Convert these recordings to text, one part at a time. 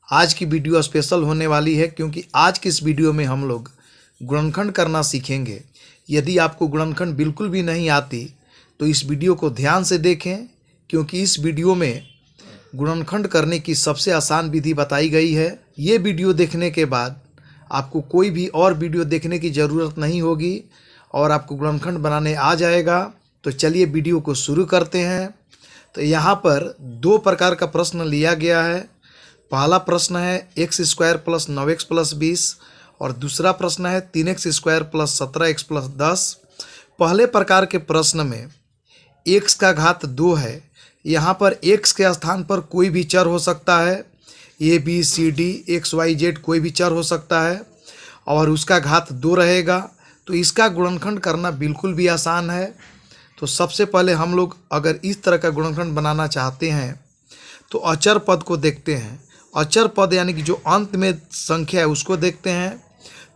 आज की video special होने वाली है क्योंकि आज की इस वीडियो में हम लोग गुणनखंड करना सीखेंगे। यदि आपको गुणनखंड बिल्कुल भी नहीं आती तो इस वीडियो को ध्यान से देखें, क्योंकि इस वीडियो में गुणनखंड करने की सबसे आसान विधि बताई गई है। ये वीडियो देखने के बाद आपको कोई भी और वीडियो देखने की ज़रूरत नहीं होगी और आपको गुणनखंड बनाने आ जाएगा। तो चलिए वीडियो को शुरू करते हैं। तो यहाँ पर दो प्रकार का प्रश्न लिया गया है। पहला प्रश्न है x² + 9x + 20 और दूसरा प्रश्न है 3x² + 17x + 10। पहले प्रकार के प्रश्न में x का घात 2 है। यहाँ पर x के स्थान पर कोई भी चर हो सकता है, a b c d x y z कोई भी चर हो सकता है और उसका घात 2 रहेगा। तो इसका गुणनखंड करना बिल्कुल भी आसान है। तो सबसे पहले हम लोग अगर इस तरह का गुणनखंड बनाना चाहते हैं तो अचर पद को देखते हैं। अचर पद यानी कि जो अंत में संख्या है उसको देखते हैं।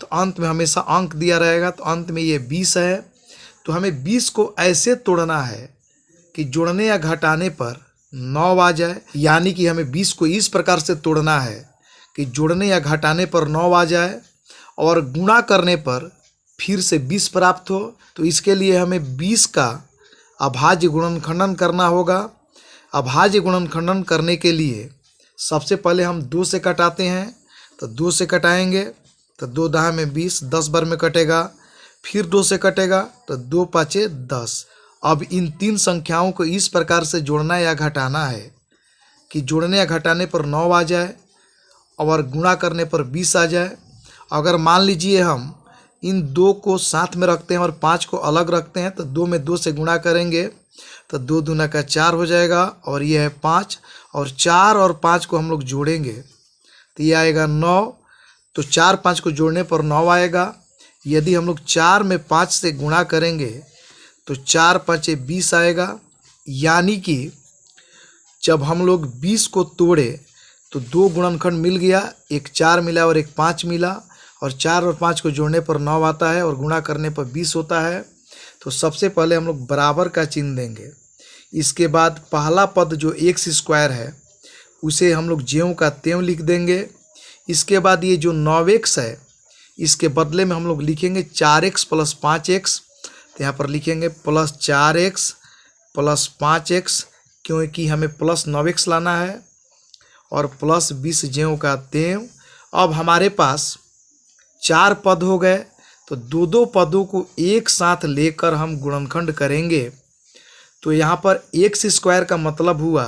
तो अंत में हमेशा अंक दिया रहेगा, तो अंत में ये 20 है। तो हमें 20 को ऐसे तोड़ना है कि जोड़ने या घटाने पर 9 आ जाए, यानी कि हमें 20 को इस प्रकार से तोड़ना है कि जोड़ने या घटाने पर 9 आ जाए और गुणा करने पर फिर से 20 प्राप्त हो। तो इसके लिए हमें 20 का अभाज्य गुणनखंडन करना होगा। अभाज्य गुणनखंडन करने के लिए सबसे पहले हम 2 से कटाते हैं। तो 2 से कटाएंगे तो 2 दाह में 20, 10 बार में कटेगा। फिर 2 से कटेगा तो 2 पाँचे 10। अब इन तीन संख्याओं को इस प्रकार से जोड़ना या घटाना है कि जोड़ने या घटाने पर 9 आ जाए और गुणा करने पर 20 आ जाए। अगर मान लीजिए हम इन 2 को साथ में रखते हैं और 5 को अलग रखते हैं तो 2 में 2 से गुणा करेंगे तो 2 दूना का 4 हो जाएगा और ये है 5, और 4 और 5 को हम लोग जोड़ेंगे तो ये आएगा 9। तो 4 5 को जोड़ने पर 9 आएगा। यदि हम लोग 4 में 5 से गुणा करेंगे तो 4 5 20 आएगा। यानी कि जब हम लोग 20 को तोड़े तो 2 गुणनखंड मिल गया, एक 4 मिला और एक 5 मिला, और 4 और 5 को जोड़ने पर 9 आता है और गुणा करने पर 20 होता है। तो सबसे पहले हम लोग बराबर का चिन्ह देंगे। इसके बाद पहला पद जो x² है उसे हम लोग ज्यों का त्यों लिख देंगे। इसके बाद ये जो 9x है इसके बदले में हम लोग लिखेंगे 4x + 5x। तो यहाँ पर लिखेंगे +4x + 5x, क्योंकि हमें +9x लाना है, और +20 ज्यों का त्यों। अब हमारे पास 4 पद हो गए, तो 2 पदों को एक साथ लेकर हम गुणनखंड करेंगे। तो यहाँ पर x² का मतलब हुआ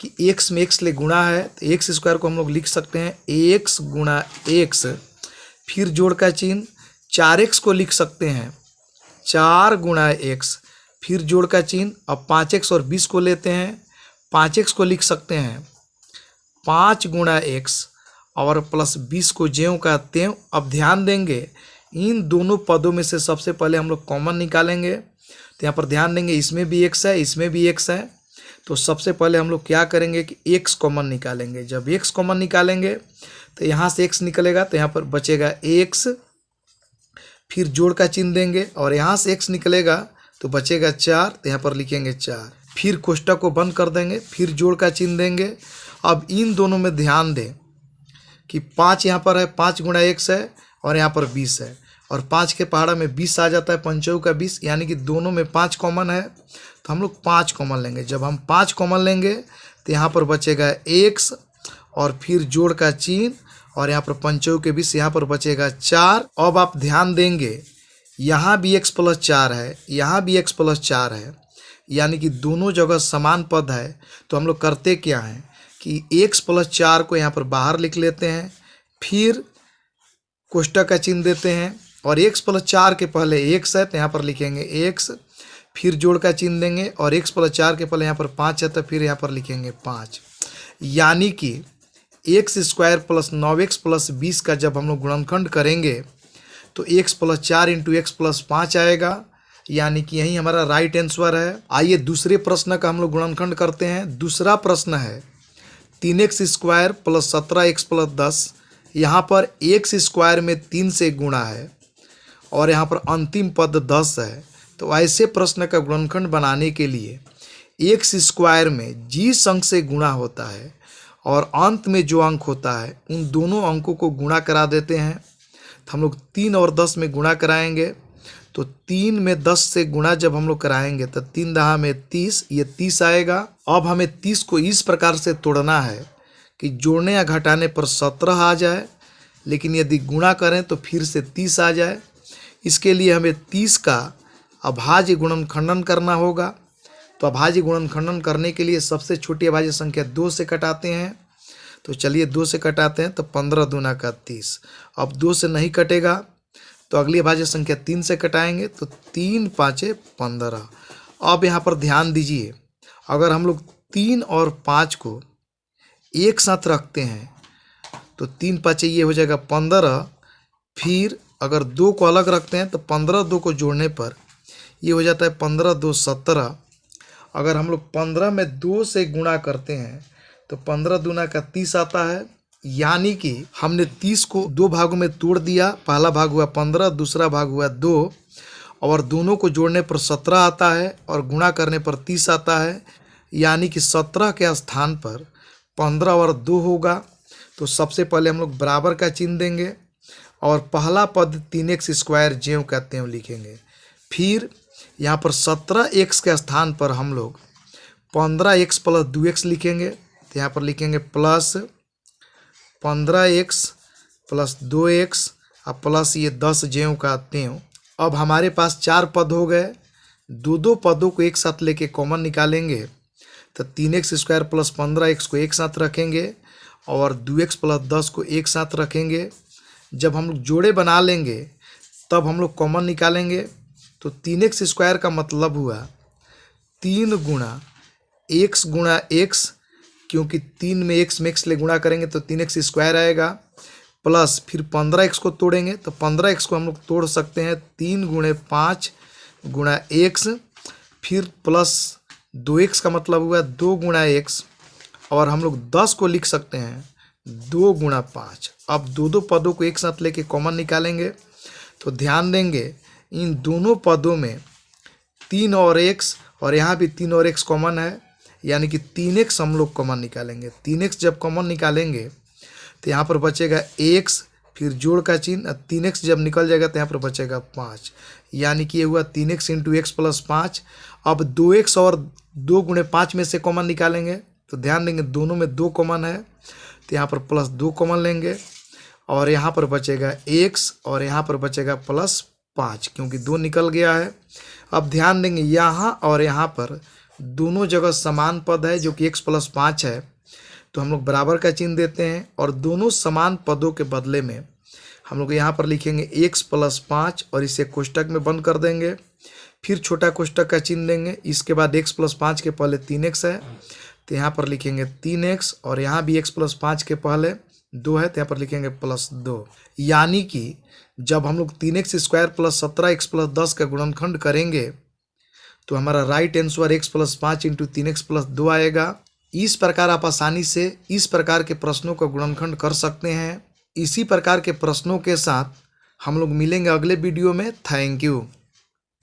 कि x में x ले गुणा है, तो x² को हम लोग लिख सकते हैं x गुणा x, फिर जोड़ का चिन्ह। 4x को लिख सकते हैं 4 गुणा x, फिर जोड़ का चिन्ह। अब 5x और 20 को लेते हैं, 5x को लिख सकते हैं 5 गुणा x और +20 को ज्यों का त्यों। अब ध्यान देंगे इन दोनों पदों में से सबसे पहले हम लोग कॉमन निकालेंगे। तो यहाँ पर ध्यान देंगे इसमें भी x है, इसमें भी x है। तो सबसे पहले हम लोग क्या करेंगे कि x कॉमन निकालेंगे। जब x कॉमन निकालेंगे तो यहाँ से x निकलेगा तो यहाँ पर बचेगा x, फिर जोड़ का चिन्ह देंगे, और यहाँ से x निकलेगा तो बचेगा 4, तो यहाँ पर लिखेंगे 4। फिर कोष्ठक को बंद कर देंगे, फिर जोड़ का चिन्ह देंगे। अब इन दोनों में ध्यान दें कि 5 यहाँ पर है, 5 गुणा x है, और यहाँ पर 20 है, और 5 के पहाड़ा में 20 आ जाता है, 5 का 20, यानी कि दोनों में 5 कॉमन है। तो हम लोग 5 कॉमन लेंगे। जब हम 5 कॉमन लेंगे तो यहाँ पर बचेगा x और फिर जोड़ का चिन्ह, और यहाँ पर 5 के 20, यहाँ पर बचेगा 4। अब आप ध्यान देंगे यहाँ भी x + 4 है, यहाँ भी x + 4 है, यानी कि दोनों जगह समान पद है। तो हम लोग करते क्या हैं कि x + 4 को यहाँ पर बाहर लिख लेते हैं, फिर कोष्ठक का चिन्ह देते हैं, और x + 4 के पहले x है तो यहाँ पर लिखेंगे x, फिर जोड़ का चिन्ह देंगे, और x + 4 के पहले यहाँ पर 5 है तो फिर यहाँ पर लिखेंगे 5। यानी कि x² + 9x + 20 का जब हम लोग गुणनखंड करेंगे तो x + 4 × x + 5 आएगा, यानी कि यही हमारा राइट आंसर है। आइए दूसरे प्रश्न का हम लोग गुणनखंड करते हैं। दूसरा प्रश्न है 3x² + 17x + 10। यहाँ पर x² में 3 से गुणा है और यहाँ पर अंतिम पद 10 है। तो ऐसे प्रश्न का गुणनखंड बनाने के लिए x² में जिस अंक से गुणा होता है और अंत में जो अंक होता है उन दोनों अंकों को गुणा करा देते हैं। तो हम लोग 3 और 10 में गुणा कराएंगे, तो 3 में 10 से गुणा जब हम लोग कराएंगे तो 3 दहा में 30, ये 30 आएगा। अब हमें 30 को इस प्रकार से तोड़ना है कि जोड़ने या घटाने पर 17 आ जाए, लेकिन यदि गुणा करें तो फिर से 30 आ जाए। इसके लिए हमें 30 का अभाज्य गुणनखंडन करना होगा। तो अभाज्य गुणनखंडन करने के लिए सबसे छोटी अभाज्य संख्या 2 से कटाते हैं। तो चलिए 2 से कटाते हैं, तो 15 दूना का 30। अब 2 से नहीं कटेगा तो अगली अभाज्य संख्या 3 से कटाएंगे, तो 3 पाँचे 15। अब यहाँ पर ध्यान दीजिए, अगर हम लोग 3 और 5 को एक साथ रखते हैं तो 3 पाँचे ये हो जाएगा 15। फिर अगर 2 को अलग रखते हैं तो 15 2 को जोड़ने पर ये हो जाता है 15 2 17। अगर हम लोग 15 में 2 से गुणा करते हैं तो 15 दूना का 30 आता है। यानी कि हमने 30 को 2 भागों में तोड़ दिया। पहला भाग हुआ 15, दूसरा भाग हुआ 2, और दोनों को जोड़ने पर 17 आता है और गुणा करने पर 30 आता है। यानी कि 17 के स्थान पर 15 और 2 होगा। तो सबसे पहले हम लोग बराबर का चिन्ह देंगे और पहला पद 3x स्क्वायर ज्यों का त्यों लिखेंगे। फिर यहाँ पर 17x के स्थान पर हम लोग 15x प्लस 2x लिखेंगे। तो यहाँ पर लिखेंगे प्लस 15x प्लस 2x और प्लस ये 10 ज्यों का त्यों। अब हमारे पास 4 पद हो गए। दो पदों को एक साथ लेके कॉमन निकालेंगे, तो 3x स्क्वायर प्लस 15x को एक साथ रखेंगे और 2x प्लस 10 को एक साथ रखेंगे। जब हम लोग जोड़े बना लेंगे तब हम लोग कॉमन निकालेंगे। तो 3x स्क्वायर का मतलब हुआ 3 गुणा x, क्योंकि 3 में x में x ले गुणा करेंगे तो 3x स्क्वायर आएगा। प्लस फिर 15x को तोड़ेंगे तो 15x को हम लोग तोड़ सकते हैं 3 गुणे 5 गुणा x। फिर प्लस 2x का मतलब हुआ 2 गुणा x, और हम लोग 10 को लिख सकते हैं 2 गुणा 5। अब दो पदों को एक साथ लेके कॉमन निकालेंगे। तो ध्यान देंगे इन दोनों पदों में 3 और x, और यहाँ भी 3 और x कॉमन है, यानी कि 3x हम लोग कॉमन निकालेंगे। 3x जब कॉमन निकालेंगे तो यहाँ पर बचेगा x, फिर जोड़ का चिन्ह। 3x जब निकल जाएगा तो यहाँ पर बचेगा 5, यानी कि ये हुआ 3x इंटू x प्लस 5। अब 2x और 2 गुणे 5 में से कॉमन निकालेंगे। तो ध्यान देंगे दोनों में 2 कॉमन है, तो यहाँ पर प्लस 2 कॉमन लेंगे और यहाँ पर बचेगा x और यहाँ पर बचेगा प्लस 5, क्योंकि 2 निकल गया है। अब ध्यान देंगे यहाँ और यहाँ पर दोनों जगह समान पद है जो कि x प्लस 5 है। तो हम लोग बराबर का चिन्ह देते हैं और दोनों समान पदों के बदले में हम लोग यहाँ पर लिखेंगे x प्लस 5 और इसे कोष्टक में बंद कर देंगे। फिर छोटा कोष्टक का चिन्ह देंगे। इसके बाद x प्लस 5 के पहले 3x है, तो यहाँ पर लिखेंगे 3x, और यहाँ भी x प्लस 5 के पहले 2 है, तो यहाँ पर लिखेंगे प्लस 2। यानी कि जब हम लोग 3x square plus 17x plus 10 का गुणनखंड करेंगे तो हमारा right answer x plus 5 into 3x plus 2 आएगा। इस प्रकार आप आसानी से इस प्रकार के प्रश्नों का गुणनखंड कर सकते हैं। इसी प्रकार के प्रश्नों के साथ हम लोग मिलेंगे अगले वीडियो में। Thank you.